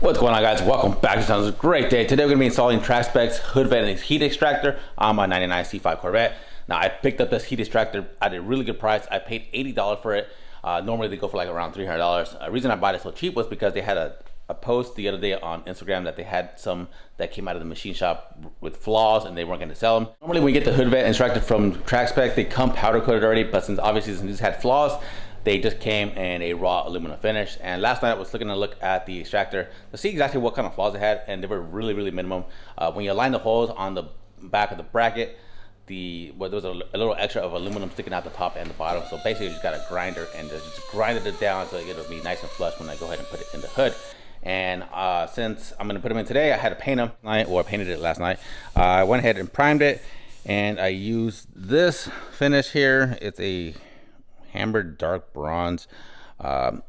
What's going on, guys? Welcome back to another great day. Today we're going to be installing TrackSpec's hood vent and heat extractor on my 99 C5 Corvette. Now I picked up this heat extractor at a really good price. I paid $80 for it. Normally they go for like around $300. The reason I bought it so cheap was because they had a post the other day on Instagram that they had some that came out of the machine shop with flaws and they weren't going to sell them. Normally when you get the hood vent extractor from TrackSpec, they come powder coated already, but since these had flaws, they just came in a raw aluminum finish. And last night I was looking to look at the extractor to see exactly what kind of flaws it had, and they were really minimum. When you align the holes on the back of the bracket, there was a little extra of aluminum sticking out the top and the bottom. So basically you just got a grinder and just grinded it down so it'll be nice and flush when I go ahead and put it in the hood. And since I'm gonna put them in today, I had to paint them I painted it last night. I went ahead and primed it, and I used this finish here. It's a hammered dark bronze.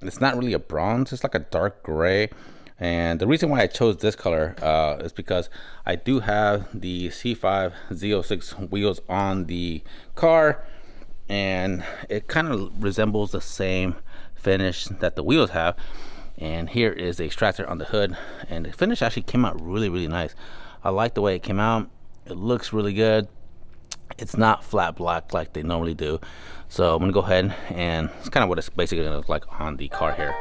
It's not really a bronze, it's like a dark gray. And the reason why I chose this color is because I do have the C5 Z06 wheels on the car, and it kind of resembles the same finish that the wheels have. And here is the extractor on the hood, and the finish actually came out really nice. I like the way it came out. It looks really good. It's not flat black like they normally do. So I'm gonna go ahead, and it's kind of what it's basically gonna look like on the car here.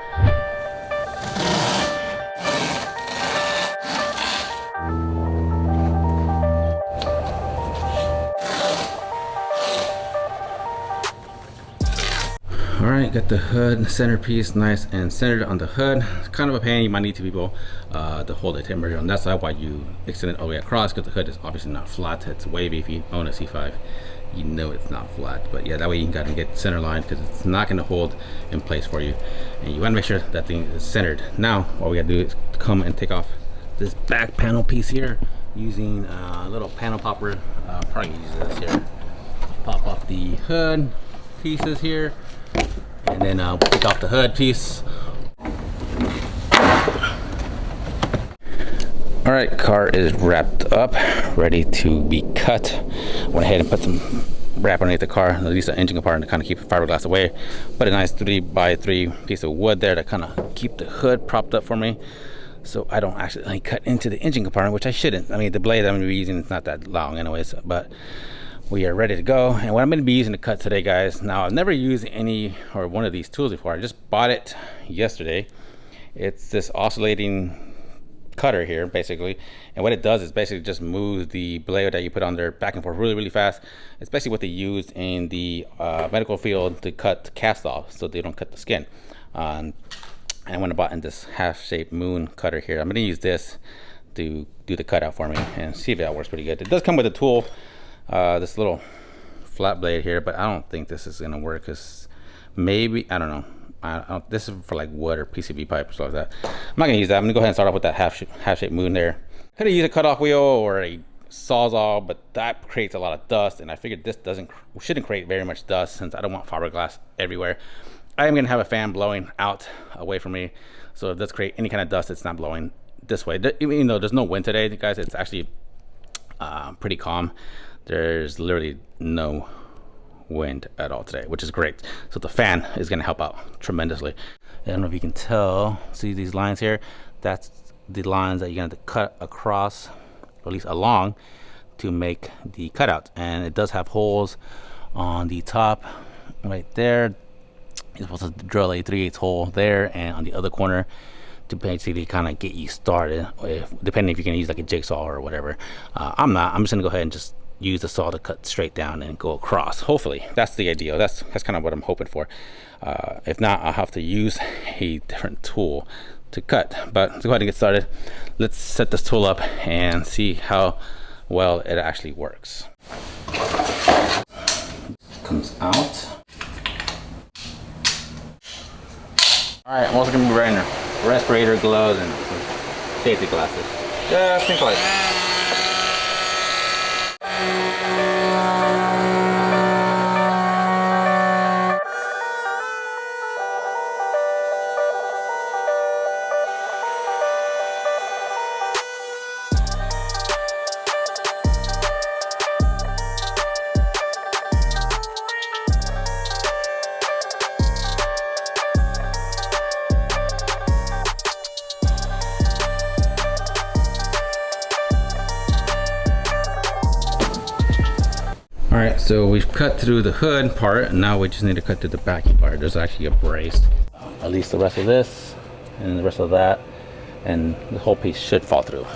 All right, got the hood centerpiece nice and centered on the hood. It's kind of a pain. You might need two people to hold the timber on that side while you extend it all the way across, because the hood is obviously not flat. It's wavy. If you own a C5, you know it's not flat. But yeah, that way you got to get center line, because it's not going to hold in place for you. And you want to make sure that thing is centered. Now, what we got to do is come and take off this back panel piece here using a little panel popper. Probably use this here. Pop off the hood pieces here, and then take off the hood piece. All right, car is wrapped up, ready to be cut. Went ahead and put some wrap underneath the car, at least the engine compartment, to kind of keep the fiberglass away. Put a nice 3x3 piece of wood there to kind of keep the hood propped up for me, so I don't actually cut into the engine compartment, which I shouldn't. I mean, the blade I'm going to be using is not that long anyways, but we are ready to go. And what I'm going to be using to cut today, guys, now I've never used any or one of these tools before. I just bought it yesterday. It's this oscillating cutter here, basically, and what it does is basically just moves the blade that you put on there back and forth really fast. It's basically what they used in the medical field to cut cast off so they don't cut the skin. And I went and bought in this half-shaped moon cutter here. I'm going to use this to do the cutout for me and see if that works pretty good. It does come with a tool, this little flat blade here, but I don't think this is gonna work, because maybe, I don't know, this is for like wood or PCB pipe or stuff like that. I'm not gonna use that. I'm gonna go ahead and start off with that half-shaped moon there. Could have used a cutoff wheel or a sawzall, but that creates a lot of dust, and I figured this shouldn't create very much dust, since I don't want fiberglass everywhere. I am gonna have a fan blowing out away from me, so if it does create any kind of dust, it's not blowing this way. Even though there's no wind today, guys, it's actually pretty calm. There's literally no wind at all today, which is great. So the fan is going to help out tremendously. I don't know if you can tell, see these lines here? That's the lines that you're going to cut across, or at least along, to make the cutout. And it does have holes on the top right there. You're supposed to drill a 3/8 hole there, and on the other corner, to basically kind of get you started, depending if you're going to use like a jigsaw or whatever. I'm just going to go ahead and just use the saw to cut straight down and go across. Hopefully that's the ideal. That's kind of what I'm hoping for. If not, I'll have to use a different tool to cut. But let's go ahead and get started. Let's set this tool up and see how well it actually works. Comes out. All right, I'm also gonna be wearing respirator gloves and some safety glasses. Yeah, I think like All right, so we've cut through the hood part, and now we just need to cut through the backing part. There's actually a brace. At least the rest of this and the rest of that, and the whole piece should fall through.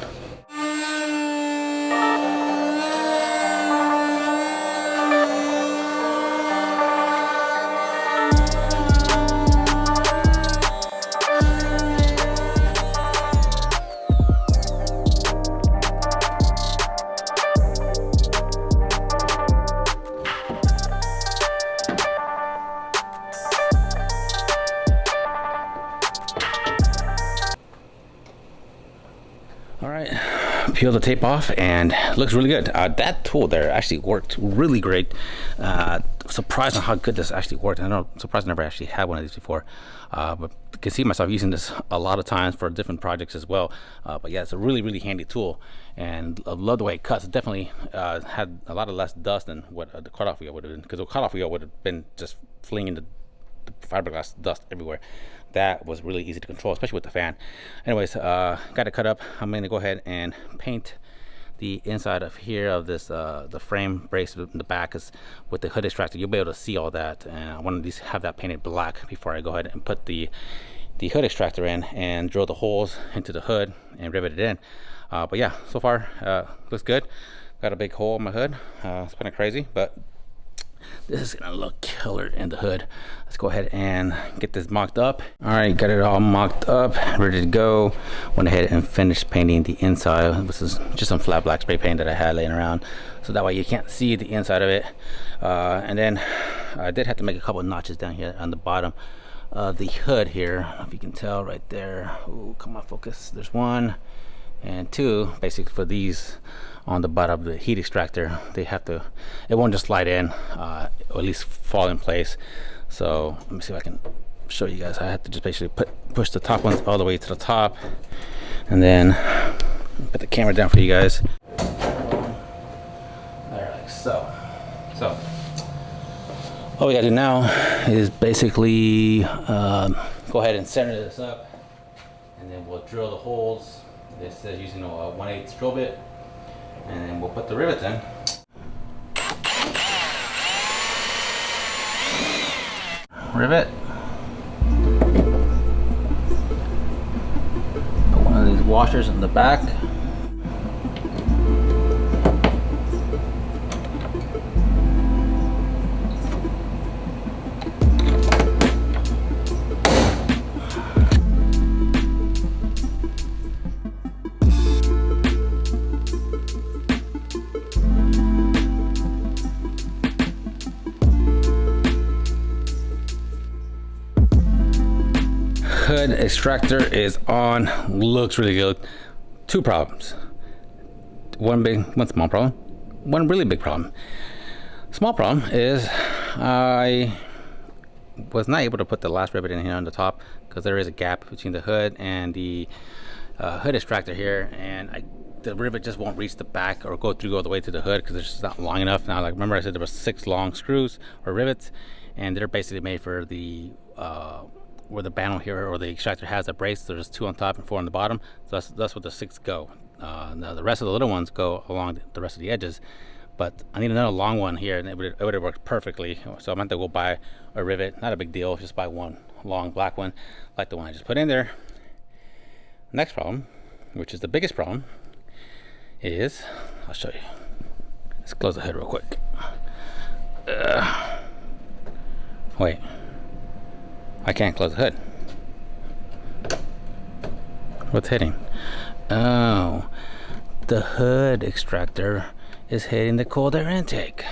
All right, peel the tape off and looks really good. That tool there actually worked really great. Surprised on how good this actually worked. I know, surprised I never actually had one of these before, but I can see myself using this a lot of times for different projects as well. But yeah, it's a really handy tool, and I love the way it cuts. It definitely had a lot of less dust than what the cutoff wheel would have been, because the cutoff wheel would have been just flinging the fiberglass dust everywhere. That was really easy to control, especially with the fan. Anyways, got it cut up. I'm gonna go ahead and paint the inside of here of this the frame brace in the back, is with the hood extractor. You'll be able to see all that, and I want to at least have that painted black before I go ahead and put the hood extractor in and drill the holes into the hood and rivet it in. But yeah, so far looks good. Got a big hole in my hood. It's kind of crazy, but this is gonna look killer in the hood. Let's go ahead and get this mocked up. All right, got it all mocked up, ready to go. Went ahead and finished painting the inside. This is just some flat black spray paint that I had laying around, so that way you can't see the inside of it. And then I did have to make a couple of notches down here on the bottom of the hood here. I don't know if you can tell right there. Ooh, come on, focus. There's one and two, basically for these on the bottom of the heat extractor. They have to, it won't just slide in, or at least fall in place. So let me see if I can show you guys. I have to just basically push the top ones all the way to the top, and then put the camera down for you guys. There, like so. So all we gotta do now is basically go ahead and center this up, and then we'll drill the holes. This is using a 1/8 drill bit, and then we'll put the rivets in. Rivet. Put one of these washers in the back. Hood extractor is on, looks really good. Two problems. One small problem, one really big problem. Small problem is I was not able to put the last rivet in here on the top, because there is a gap between the hood and the hood extractor here, and the rivet just won't reach the back or go through all the way to the hood, because it's just not long enough. Now, like, remember I said there were 6 long screws or rivets, and they're basically made for the where the panel here or the extractor has a brace. There's 2 on top and 4 on the bottom, so that's what the 6 go. Now the rest of the little ones go along the rest of the edges, but I need another long one here, and it would have worked perfectly. So I'm going to go buy a rivet. Not a big deal, just buy one long black one like the one I just put in there. Next problem, which is the biggest problem, is, I'll show you. Let's close the hood real quick. Wait, I can't close the hood. What's hitting? Oh, the hood extractor is hitting the cold air intake.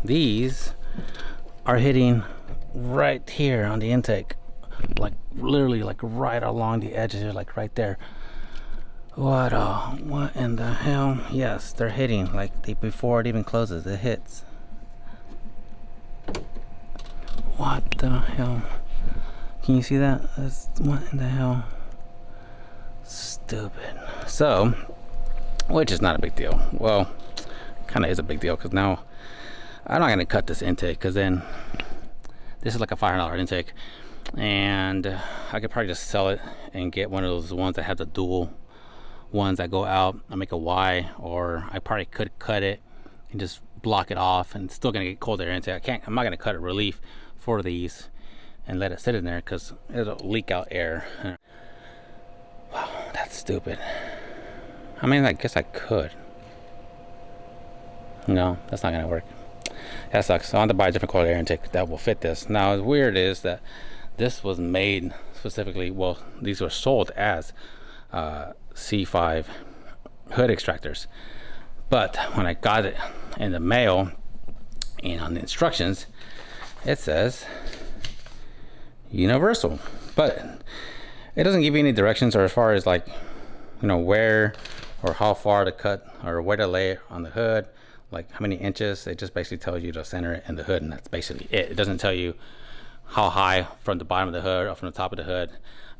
These are hitting right here on the intake, like literally like right along the edges here, like right there. What in the hell? Yes, they're hitting like before it even closes, it hits. What the hell? Can you see that? What in the hell? Stupid. So, which is not a big deal. Well, kind of is a big deal, because now I'm not going to cut this intake, because then this is like a $500 intake, and I could probably just sell it and get one of those ones that have the dual ones that go out. I make a Y, or I probably could cut it and just block it off, and it's still gonna get cold air intake. I'm not gonna cut a relief for these and let it sit in there because it'll leak out air. Wow, that's stupid. I mean, I guess I could. No, that's not gonna work. That sucks. So I want to buy a different cold air intake that will fit this. Now, what's weird is that this was made specifically, well, these were sold as C5 hood extractors. But when I got it in the mail and on the instructions, it says universal. But it doesn't give you any directions or as far as like, you know, where or how far to cut or where to lay it on the hood, like how many inches. It just basically tells you to center it in the hood, and that's basically it. It doesn't tell you how high from the bottom of the hood or from the top of the hood.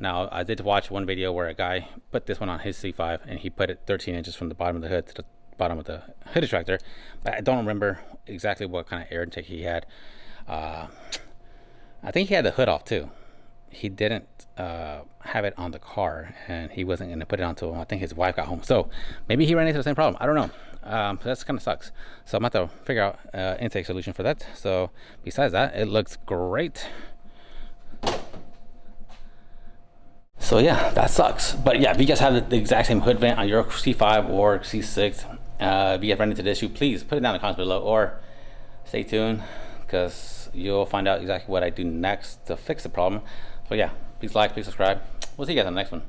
Now, I did watch one video where a guy put this one on his C5 and he put it 13 inches from the bottom of the hood to the bottom of the hood extractor, but I don't remember exactly what kind of air intake he had. I think he had the hood off too. He didn't have it on the car, and he wasn't going to put it on until I think his wife got home. So maybe he ran into the same problem. I don't know. So that's kind of sucks. So I'm going to have to figure out an intake solution for that. So besides that, it looks great. So yeah, that sucks. But yeah, if you guys have the exact same hood vent on your C5 or C6, if you guys run into this issue, please put it down in the comments below, or stay tuned because you'll find out exactly what I do next to fix the problem. So yeah, please like, please subscribe. We'll see you guys on the next one.